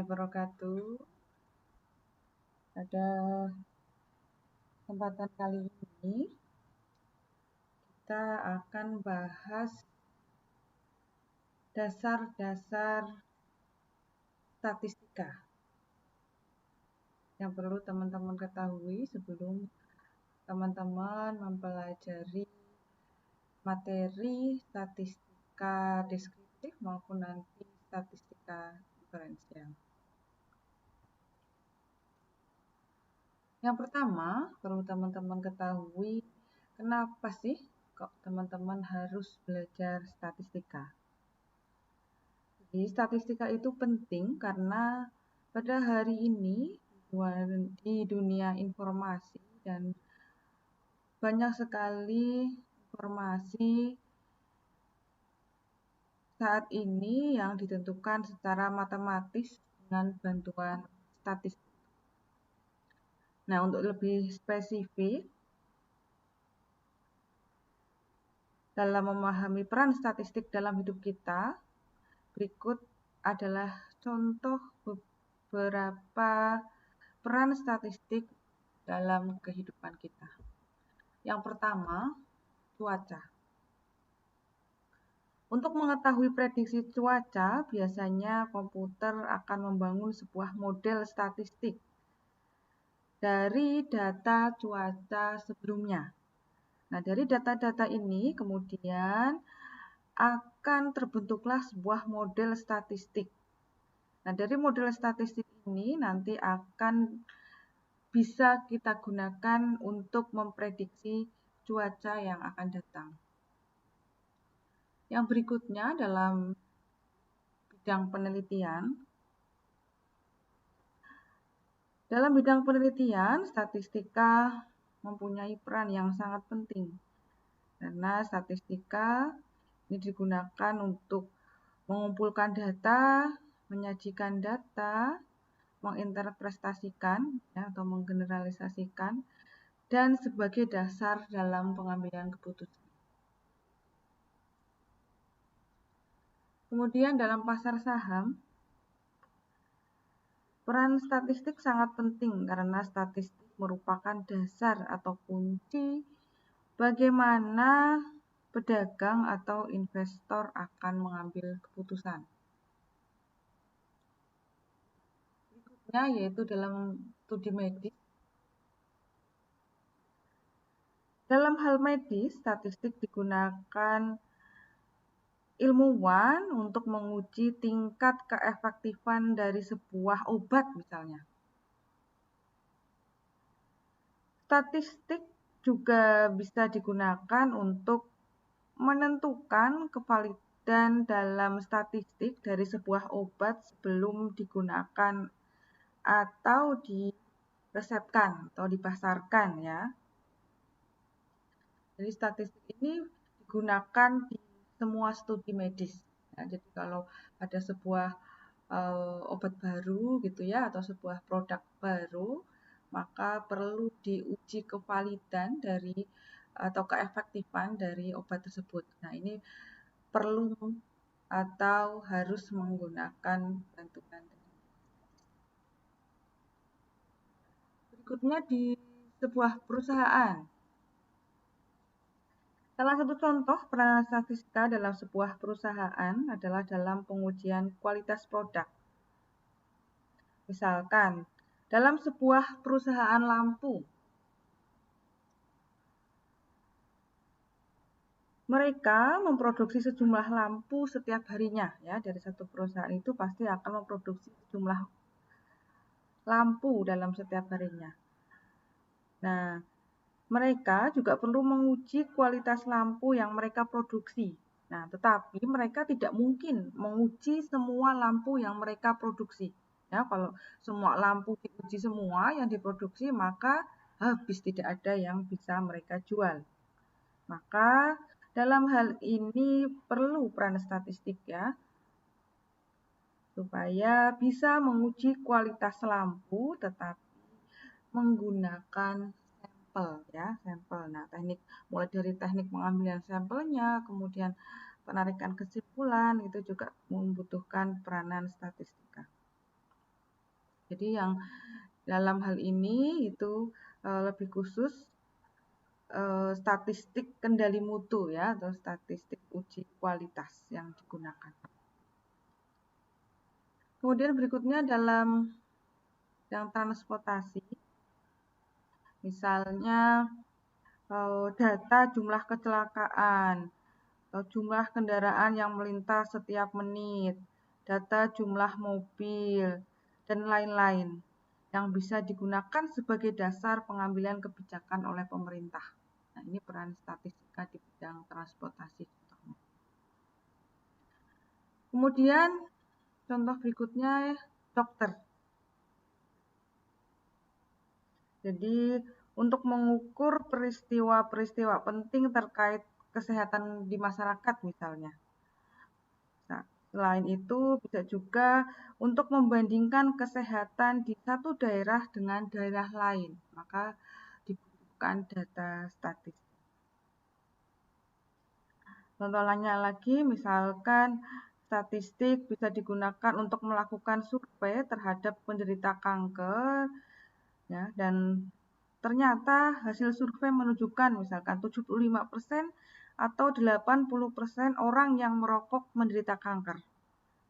wabarakatuh. Pada kesempatan kali ini kita akan bahas dasar-dasar statistika yang perlu teman-teman ketahui sebelum teman-teman mempelajari materi statistika deskriptif maupun nanti statistika diferensial. Yang pertama, perlu teman-teman ketahui kenapa sih kok teman-teman harus belajar statistika. Jadi, statistika itu penting karena pada hari ini di dunia informasi dan banyak sekali informasi saat ini yang ditentukan secara matematis dengan bantuan statistik. Nah, untuk lebih spesifik, dalam memahami peran statistik dalam hidup kita, berikut adalah contoh beberapa peran statistik dalam kehidupan kita. Yang pertama, cuaca. Untuk mengetahui prediksi cuaca, biasanya komputer akan membangun sebuah model statistik dari data cuaca sebelumnya. Nah, dari data-data ini kemudian akan terbentuklah sebuah model statistik. Nah, dari model statistik ini nanti akan bisa kita gunakan untuk memprediksi cuaca yang akan datang. Yang berikutnya dalam bidang penelitian. Dalam bidang penelitian, statistika mempunyai peran yang sangat penting. Karena statistika ini digunakan untuk mengumpulkan data, menyajikan data, menginterpretasikan atau menggeneralisasikan, dan sebagai dasar dalam pengambilan keputusan. Kemudian dalam pasar saham, peran statistik sangat penting karena statistik merupakan dasar atau kunci bagaimana pedagang atau investor akan mengambil keputusan. Berikutnya yaitu dalam studi medis. Dalam hal medis, statistik digunakan ilmuwan untuk menguji tingkat keefektifan dari sebuah obat misalnya. Statistik juga bisa digunakan untuk menentukan kevalidan dalam statistik dari sebuah obat sebelum digunakan atau diresepkan atau dipasarkan ya. Jadi statistik ini digunakan di semua studi medis. Ya, jadi kalau ada sebuah obat baru gitu ya atau sebuah produk baru, maka perlu diuji kevalidan dari atau keefektifan dari obat tersebut. Nah, ini perlu atau harus menggunakan bantuan. Berikutnya di sebuah perusahaan. Salah satu contoh peranan statistika dalam sebuah perusahaan adalah dalam pengujian kualitas produk. Misalkan, dalam sebuah perusahaan lampu, mereka memproduksi sejumlah lampu setiap harinya. Ya, dari satu perusahaan itu pasti akan memproduksi sejumlah lampu dalam setiap harinya. Nah, mereka juga perlu menguji kualitas lampu yang mereka produksi. Nah, tetapi mereka tidak mungkin menguji semua lampu yang mereka produksi. Ya, kalau semua lampu diuji semua yang diproduksi, maka habis tidak ada yang bisa mereka jual. Maka dalam hal ini perlu peran statistik ya, supaya bisa menguji kualitas lampu tetapi menggunakan sampel. Nah, mulai dari teknik pengambilan sampelnya, kemudian penarikan kesimpulan itu juga membutuhkan peranan statistika. Jadi yang dalam hal ini itu lebih khusus statistik kendali mutu ya, atau statistik uji kualitas yang digunakan. Kemudian berikutnya dalam yang transportasi, misalnya data jumlah kecelakaan, jumlah kendaraan yang melintas setiap menit, data jumlah mobil, dan lain-lain yang bisa digunakan sebagai dasar pengambilan kebijakan oleh pemerintah. Nah, ini peran statistika di bidang transportasi. Kemudian contoh berikutnya dokter. Jadi untuk mengukur peristiwa-peristiwa penting terkait kesehatan di masyarakat misalnya. Nah, selain itu bisa juga untuk membandingkan kesehatan di satu daerah dengan daerah lain, maka dibutuhkan data statistik. Contoh lainnya lagi, misalkan statistik bisa digunakan untuk melakukan survei terhadap penderita kanker, ya, dan ternyata hasil survei menunjukkan misalkan 75% atau 80% orang yang merokok menderita kanker.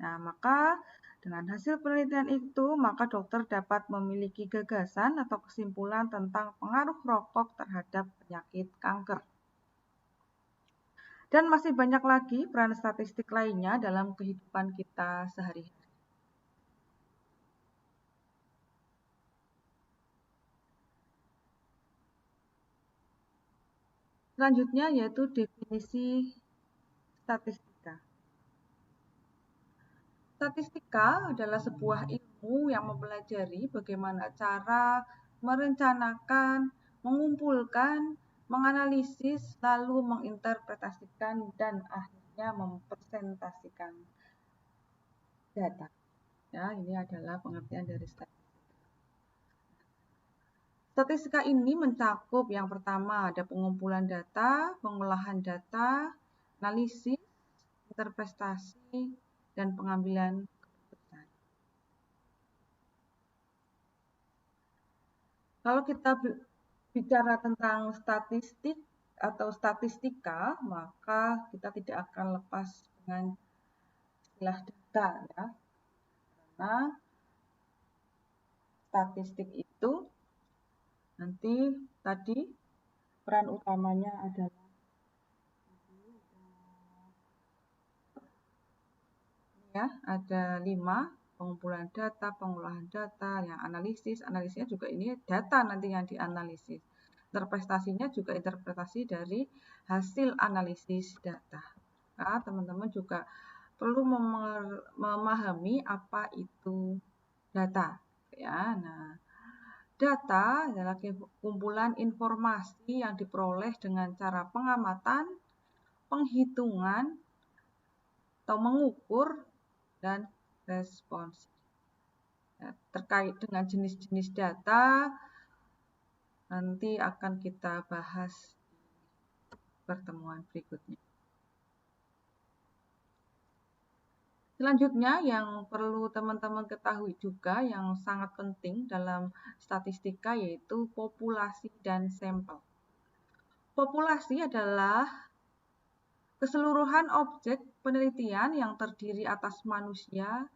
Nah, maka dengan hasil penelitian itu, maka dokter dapat memiliki gagasan atau kesimpulan tentang pengaruh rokok terhadap penyakit kanker. Dan masih banyak lagi peran statistik lainnya dalam kehidupan kita sehari-hari. Selanjutnya yaitu definisi statistika. Statistika adalah sebuah ilmu yang mempelajari bagaimana cara merencanakan, mengumpulkan, menganalisis, lalu menginterpretasikan, dan akhirnya mempresentasikan data. Ya, ini adalah pengertian dari statistika. Statistika ini mencakup yang pertama ada pengumpulan data, pengolahan data, analisis, interpretasi, dan pengambilan keputusan. Kalau kita bicara tentang statistik atau statistika, maka kita tidak akan lepas dengan istilah data ya. Karena statistik itu nanti tadi peran utamanya adalah ya, ada 5, pengumpulan data, pengolahan data, yang analisisnya juga ini data nanti yang dianalisis. Interpretasinya juga interpretasi dari hasil analisis data. Nah, teman-teman juga perlu memahami apa itu data. Ya, nah, data adalah kumpulan informasi yang diperoleh dengan cara pengamatan, penghitungan, atau mengukur, dan respons. Ya, terkait dengan jenis-jenis data, nanti akan kita bahas di pertemuan berikutnya. Selanjutnya yang perlu teman-teman ketahui juga yang sangat penting dalam statistika yaitu populasi dan sampel. Populasi adalah keseluruhan objek penelitian yang terdiri atas manusia,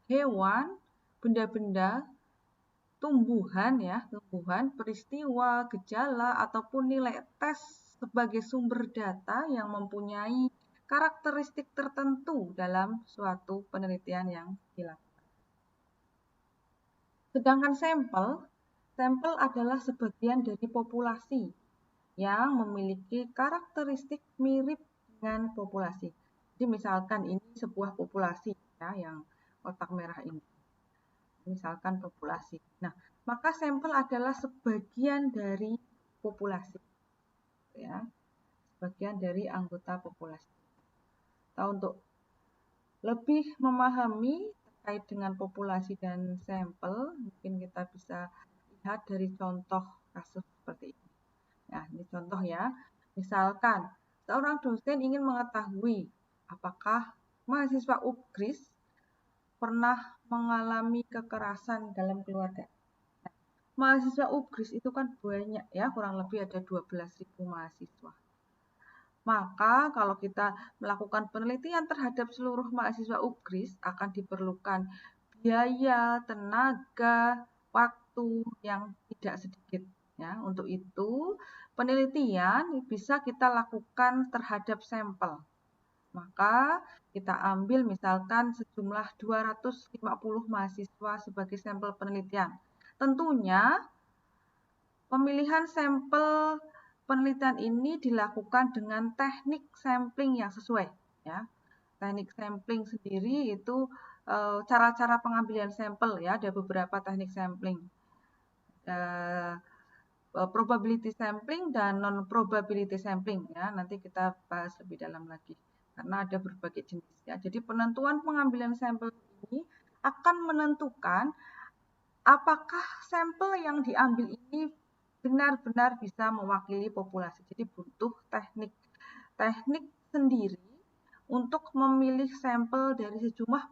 hewan, benda-benda, tumbuhan, peristiwa, gejala, ataupun nilai tes sebagai sumber data yang mempunyai karakteristik tertentu dalam suatu penelitian yang dilakukan. Sedangkan sampel adalah sebagian dari populasi yang memiliki karakteristik mirip dengan populasi. Jadi misalkan ini sebuah populasi ya, yang kotak merah ini. Misalkan populasi. Nah, maka sampel adalah sebagian dari populasi. Ya, sebagian dari anggota populasi. Nah, untuk lebih memahami terkait dengan populasi dan sampel, mungkin kita bisa lihat dari contoh kasus seperti ini. Nah, ini contoh ya. Misalkan, seorang dosen ingin mengetahui apakah mahasiswa UGRIS pernah mengalami kekerasan dalam keluarga. Mahasiswa UGRIS itu kan banyak ya, kurang lebih ada 12.000 mahasiswa. Maka kalau kita melakukan penelitian terhadap seluruh mahasiswa UGRIS akan diperlukan biaya, tenaga, waktu yang tidak sedikit. Ya, untuk itu penelitian bisa kita lakukan terhadap sampel. Maka kita ambil misalkan sejumlah 250 mahasiswa sebagai sampel penelitian. Tentunya pemilihan sampel penelitian ini dilakukan dengan teknik sampling yang sesuai. Ya. Teknik sampling sendiri itu cara-cara pengambilan sampel ya, ada beberapa teknik sampling. Probability sampling dan non-probability sampling ya, nanti kita bahas lebih dalam lagi karena ada berbagai jenis ya. Jadi penentuan pengambilan sampel ini akan menentukan apakah sampel yang diambil ini benar-benar bisa mewakili populasi. Jadi butuh teknik sendiri untuk memilih sampel dari sejumlah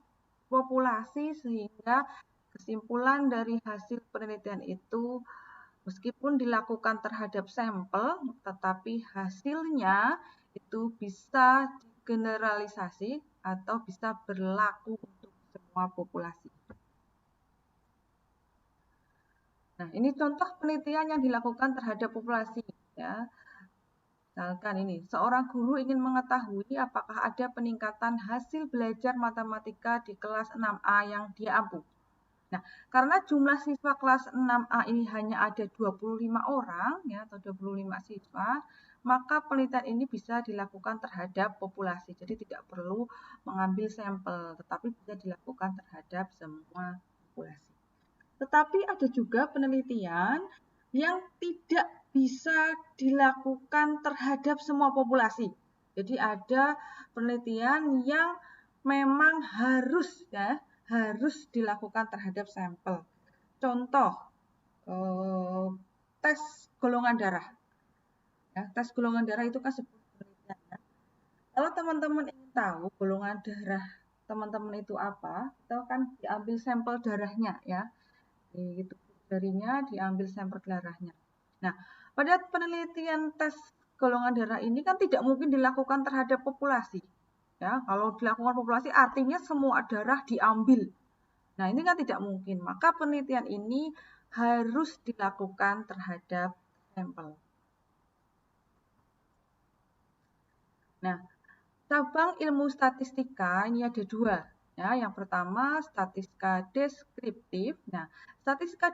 populasi sehingga kesimpulan dari hasil penelitian itu meskipun dilakukan terhadap sampel, tetapi hasilnya itu bisa digeneralisasi atau bisa berlaku untuk semua populasi. Nah, ini contoh penelitian yang dilakukan terhadap populasi. Ya. Misalkan ini, seorang guru ingin mengetahui apakah ada peningkatan hasil belajar matematika di kelas 6A yang dia ampuh. Nah, karena jumlah siswa kelas 6A ini hanya ada 25 orang ya, atau 25 siswa, maka penelitian ini bisa dilakukan terhadap populasi. Jadi tidak perlu mengambil sampel, tetapi bisa dilakukan terhadap semua populasi. Tetapi ada juga penelitian yang tidak bisa dilakukan terhadap semua populasi. Jadi ada penelitian yang memang harus dilakukan terhadap sampel. Contoh, tes golongan darah. Ya, tes golongan darah itu kan sebuah penelitian. Ya. Kalau teman-teman ingin tahu golongan darah teman-teman itu apa, itu kan diambil sampel darahnya ya. Gitu, jarinya diambil sampel darahnya. Nah, pada penelitian tes golongan darah ini kan tidak mungkin dilakukan terhadap populasi. Ya, kalau dilakukan populasi artinya semua darah diambil. Nah, ini kan tidak mungkin. Maka penelitian ini harus dilakukan terhadap sampel. Nah, cabang ilmu statistika ini ada dua. Ya, yang pertama statistika deskriptif. Nah, statistika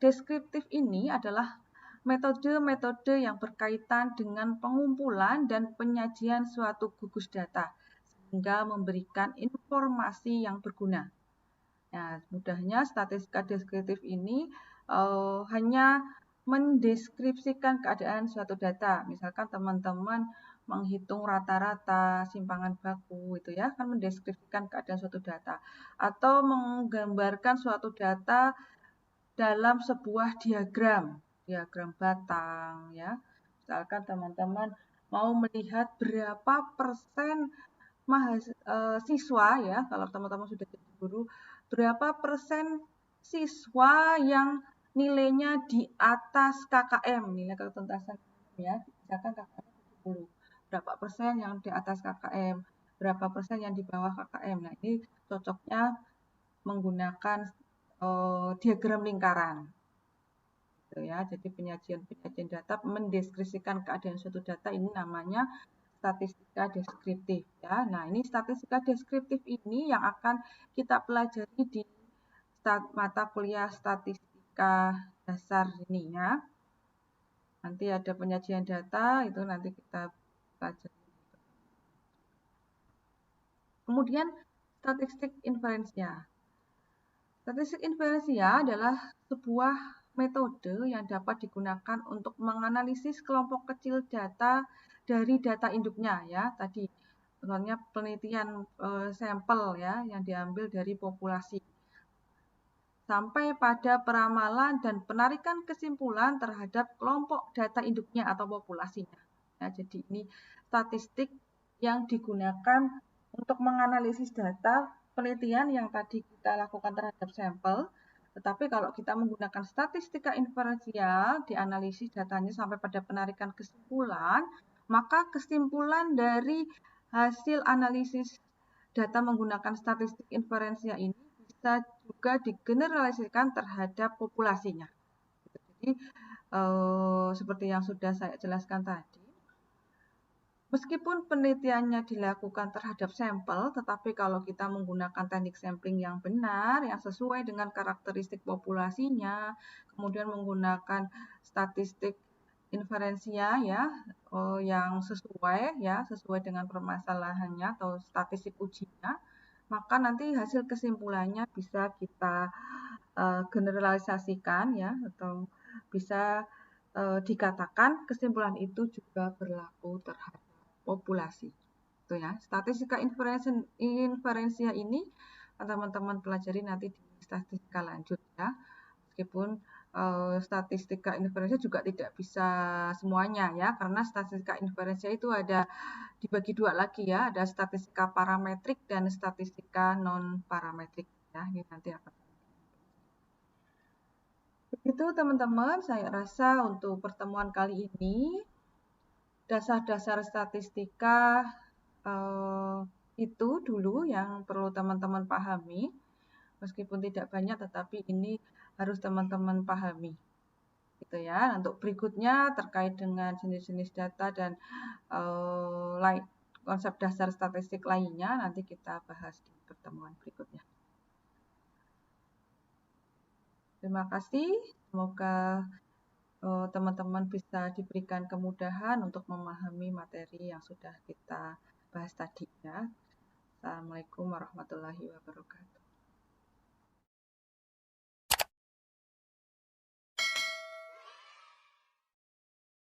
deskriptif ini adalah metode-metode yang berkaitan dengan pengumpulan dan penyajian suatu gugus data sehingga memberikan informasi yang berguna. Nah, mudahnya statistika deskriptif ini hanya mendeskripsikan keadaan suatu data. Misalkan teman-teman menghitung rata-rata simpangan baku itu ya, kan mendeskripsikan keadaan suatu data atau menggambarkan suatu data dalam sebuah diagram batang ya. Misalkan teman-teman mau melihat berapa persen siswa ya, kalau teman-teman sudah jadi guru, berapa persen siswa yang nilainya di atas KKM, nilai ketuntasan ya, misalkan KKM 70. Berapa persen yang di atas KKM, berapa persen yang di bawah KKM. Nah, ini cocoknya menggunakan diagram lingkaran. Gitu ya. Jadi penyajian data mendeskripsikan keadaan suatu data ini namanya statistika deskriptif ya. Nah, ini statistika deskriptif ini yang akan kita pelajari di mata kuliah statistika dasar ini ya. Nanti ada penyajian data itu nanti kita pelajari. Kemudian statistik inferensia. Statistik inferensia adalah sebuah metode yang dapat digunakan untuk menganalisis kelompok kecil data dari data induknya ya tadi contohnya penelitian sampel ya yang diambil dari populasi sampai pada peramalan dan penarikan kesimpulan terhadap kelompok data induknya atau populasinya ya, jadi ini statistik yang digunakan untuk menganalisis data penelitian yang tadi kita lakukan terhadap sampel, tetapi kalau kita menggunakan statistika inferensial, dianalisis datanya sampai pada penarikan kesimpulan, maka kesimpulan dari hasil analisis data menggunakan statistik inferensial ini bisa juga digeneralisasikan terhadap populasinya. Jadi, seperti yang sudah saya jelaskan tadi, meskipun penelitiannya dilakukan terhadap sampel, tetapi kalau kita menggunakan teknik sampling yang benar, yang sesuai dengan karakteristik populasinya, kemudian menggunakan statistik inferensia ya, yang sesuai dengan permasalahannya atau statistik ujinya, maka nanti hasil kesimpulannya bisa kita generalisasikan ya, atau bisa dikatakan kesimpulan itu juga berlaku terhadap populasi. Itu ya. Statistika inferensia ini teman-teman pelajari nanti di statistika lanjut ya. Meskipun statistika inferensia juga tidak bisa semuanya ya, karena statistika inferensia itu ada dibagi dua lagi ya, ada statistika parametrik dan statistika non parametrik ya. Ini nanti akan. Begitu teman-teman, saya rasa untuk pertemuan kali ini dasar-dasar statistika itu dulu yang perlu teman-teman pahami. Meskipun tidak banyak, tetapi ini harus teman-teman pahami. Gitu ya. Untuk berikutnya terkait dengan jenis-jenis data dan konsep dasar statistik lainnya nanti kita bahas di pertemuan berikutnya. Terima kasih. Semoga teman-teman bisa diberikan kemudahan untuk memahami materi yang sudah kita bahas tadi ya. Assalamualaikum warahmatullahi wabarakatuh.